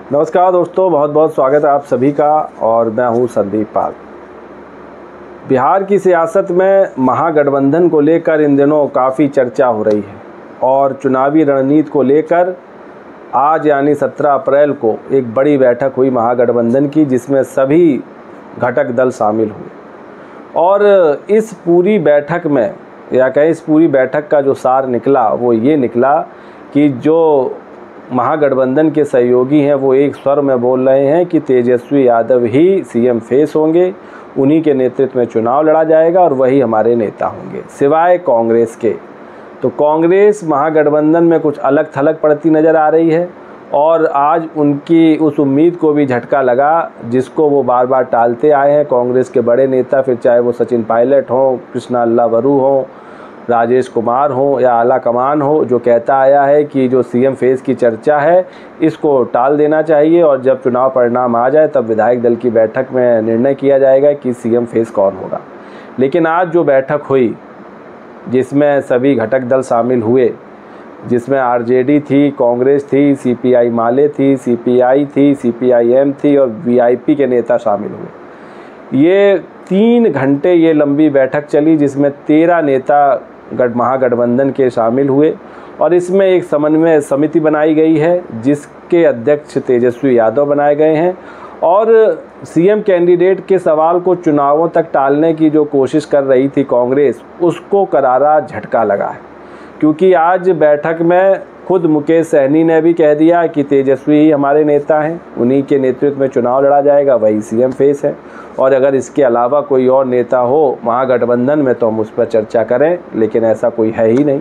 नमस्कार दोस्तों, बहुत बहुत स्वागत है आप सभी का। और मैं हूं संदीप पाल। बिहार की सियासत में महागठबंधन को लेकर इन दिनों काफ़ी चर्चा हो रही है और चुनावी रणनीति को लेकर आज यानी 17 अप्रैल को एक बड़ी बैठक हुई महागठबंधन की, जिसमें सभी घटक दल शामिल हुए। और इस पूरी बैठक में या कहें इस पूरी बैठक का जो सार निकला वो ये निकला कि जो महागठबंधन के सहयोगी हैं वो एक स्वर में बोल रहे हैं कि तेजस्वी यादव ही सीएम फेस होंगे, उन्हीं के नेतृत्व में चुनाव लड़ा जाएगा और वही हमारे नेता होंगे, सिवाय कांग्रेस के। तो कांग्रेस महागठबंधन में कुछ अलग थलग पड़ती नज़र आ रही है और आज उनकी उस उम्मीद को भी झटका लगा जिसको वो बार बार टालते आए हैं। कांग्रेस के बड़े नेता, फिर चाहे वो सचिन पायलट हों, कृष्णा अल्लावरू हों, राजेश कुमार हो या आला कमान हो, जो कहता आया है कि जो सीएम फेस की चर्चा है इसको टाल देना चाहिए और जब चुनाव परिणाम आ जाए तब विधायक दल की बैठक में निर्णय किया जाएगा कि सीएम फेस कौन होगा। लेकिन आज जो बैठक हुई जिसमें सभी घटक दल शामिल हुए, जिसमें आरजेडी थी, कांग्रेस थी, सीपीआई माले थी, सीपीआई थी, सीपीआईएम थी और वीआईपी के नेता शामिल हुए। ये 3 घंटे ये लंबी बैठक चली जिसमें 13 नेता महागठबंधन के शामिल हुए और इसमें एक समन्वय समिति बनाई गई है जिसके अध्यक्ष तेजस्वी यादव बनाए गए हैं। और सीएम कैंडिडेट के सवाल को चुनावों तक टालने की जो कोशिश कर रही थी कांग्रेस, उसको करारा झटका लगा है, क्योंकि आज बैठक में खुद मुकेश सहनी ने भी कह दिया कि तेजस्वी ही हमारे नेता हैं, उन्हीं के नेतृत्व में चुनाव लड़ा जाएगा, वही सीएम फेस है और अगर इसके अलावा कोई और नेता हो महागठबंधन में तो हम उस पर चर्चा करें, लेकिन ऐसा कोई है ही नहीं।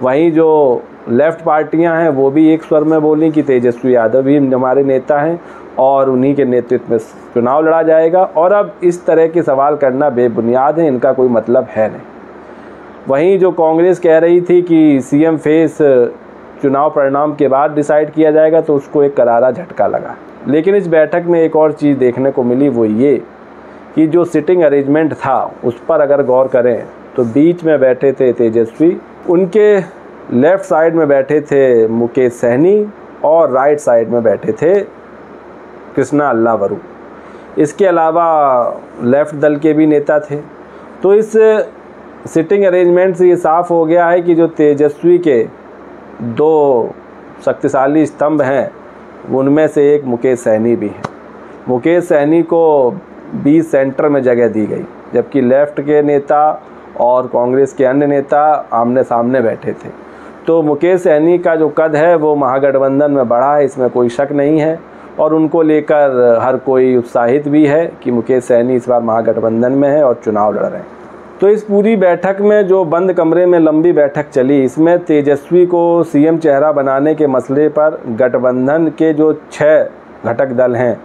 वहीं जो लेफ़्ट पार्टियां हैं वो भी एक स्वर में बोली कि तेजस्वी यादव ही हमारे नेता हैं और उन्हीं के नेतृत्व में चुनाव लड़ा जाएगा। और अब इस तरह के सवाल करना बेबुनियाद है, इनका कोई मतलब है नहीं। वहीं जो कांग्रेस कह रही थी कि सीएम फेस चुनाव परिणाम के बाद डिसाइड किया जाएगा, तो उसको एक करारा झटका लगा। लेकिन इस बैठक में एक और चीज़ देखने को मिली, वो ये कि जो सिटिंग अरेंजमेंट था उस पर अगर गौर करें तो बीच में बैठे थे तेजस्वी, उनके लेफ़्ट साइड में बैठे थे मुकेश सहनी और राइट साइड में बैठे थे कृष्णा अल्लावरू। इसके अलावा लेफ़्ट दल के भी नेता थे। तो इस सिटिंग अरेंजमेंट से ये साफ़ हो गया है कि जो तेजस्वी के 2 शक्तिशाली स्तंभ हैं उनमें से एक मुकेश सहनी भी हैं। मुकेश सहनी को 20 सेंटर में जगह दी गई, जबकि लेफ़्ट के नेता और कांग्रेस के अन्य नेता आमने सामने बैठे थे। तो मुकेश सहनी का जो कद है वो महागठबंधन में बढ़ा है, इसमें कोई शक नहीं है और उनको लेकर हर कोई उत्साहित भी है कि मुकेश सहनी इस बार महागठबंधन में है और चुनाव लड़ रहे हैं। तो इस पूरी बैठक में जो बंद कमरे में लंबी बैठक चली, इसमें तेजस्वी को सीएम चेहरा बनाने के मसले पर गठबंधन के जो 6 घटक दल हैं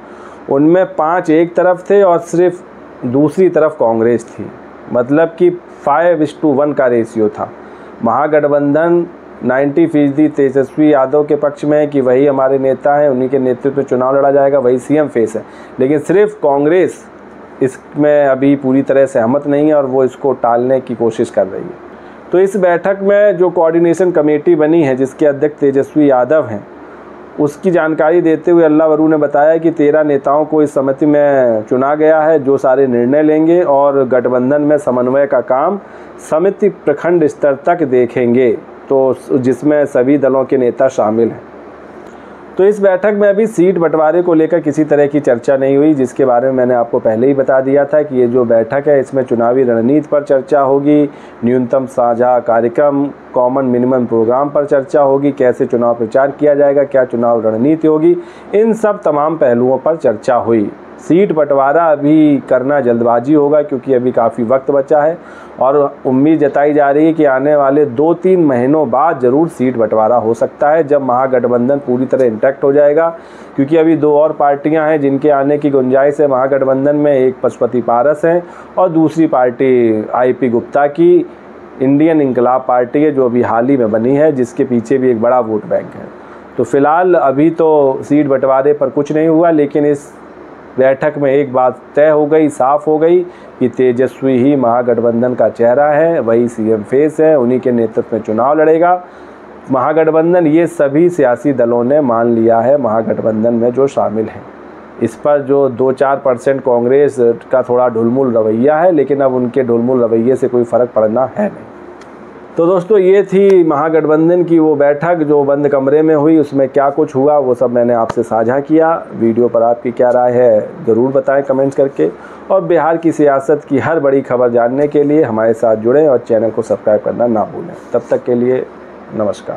उनमें 5 एक तरफ थे और सिर्फ दूसरी तरफ कांग्रेस थी। मतलब कि 5:1 का रेशियो था। महागठबंधन 90% तेजस्वी यादव के पक्ष में है कि वही हमारे नेता हैं, उन्हीं के नेतृत्व में चुनाव लड़ा जाएगा, वही सीएम फेस है। लेकिन सिर्फ कांग्रेस इसमें अभी पूरी तरह सहमत नहीं है और वो इसको टालने की कोशिश कर रही है। तो इस बैठक में जो कोऑर्डिनेशन कमेटी बनी है जिसके अध्यक्ष तेजस्वी यादव हैं, उसकी जानकारी देते हुए अल्लावरू ने बताया कि 13 नेताओं को इस समिति में चुना गया है जो सारे निर्णय लेंगे और गठबंधन में समन्वय का काम समिति प्रखंड स्तर तक देखेंगे, तो जिसमें सभी दलों के नेता शामिल हैं। तो इस बैठक में अभी सीट बंटवारे को लेकर किसी तरह की चर्चा नहीं हुई, जिसके बारे में मैंने आपको पहले ही बता दिया था कि ये जो बैठक है इसमें चुनावी रणनीति पर चर्चा होगी, न्यूनतम साझा कार्यक्रम, कॉमन मिनिमम प्रोग्राम पर चर्चा होगी, कैसे चुनाव प्रचार किया जाएगा, क्या चुनाव रणनीति होगी, इन सब तमाम पहलुओं पर चर्चा हुई। सीट बंटवारा अभी करना जल्दबाजी होगा क्योंकि अभी काफ़ी वक्त बचा है और उम्मीद जताई जा रही है कि आने वाले 2-3 महीनों बाद ज़रूर सीट बंटवारा हो सकता है, जब महागठबंधन पूरी तरह इंटैक्ट हो जाएगा। क्योंकि अभी 2 और पार्टियां हैं जिनके आने की गुंजाइश है महागठबंधन में, एक पशुपति पारस हैं और दूसरी पार्टी आईपी गुप्ता की इंडियन इंकलाब पार्टी है जो अभी हाल ही में बनी है, जिसके पीछे भी एक बड़ा वोट बैंक है। तो फिलहाल अभी तो सीट बंटवारे पर कुछ नहीं हुआ, लेकिन इस बैठक में एक बात तय हो गई, साफ हो गई कि तेजस्वी ही महागठबंधन का चेहरा है, वही सीएम फेस है, उन्हीं के नेतृत्व में चुनाव लड़ेगा। महागठबंधन ये सभी सियासी दलों ने मान लिया है, महागठबंधन में जो शामिल हैं। इस पर जो 2-4% कांग्रेस का थोड़ा ढुलमुल रवैया है, लेकिन अब उनके ढुलमुल रवैये से कोई फ़र्क पड़ना है नहीं। तो दोस्तों ये थी महागठबंधन की वो बैठक जो बंद कमरे में हुई। उसमें क्या कुछ हुआ वो सब मैंने आपसे साझा किया। वीडियो पर आपकी क्या राय है ज़रूर बताएं कमेंट्स करके, और बिहार की सियासत की हर बड़ी खबर जानने के लिए हमारे साथ जुड़ें और चैनल को सब्सक्राइब करना ना भूलें। तब तक के लिए नमस्कार।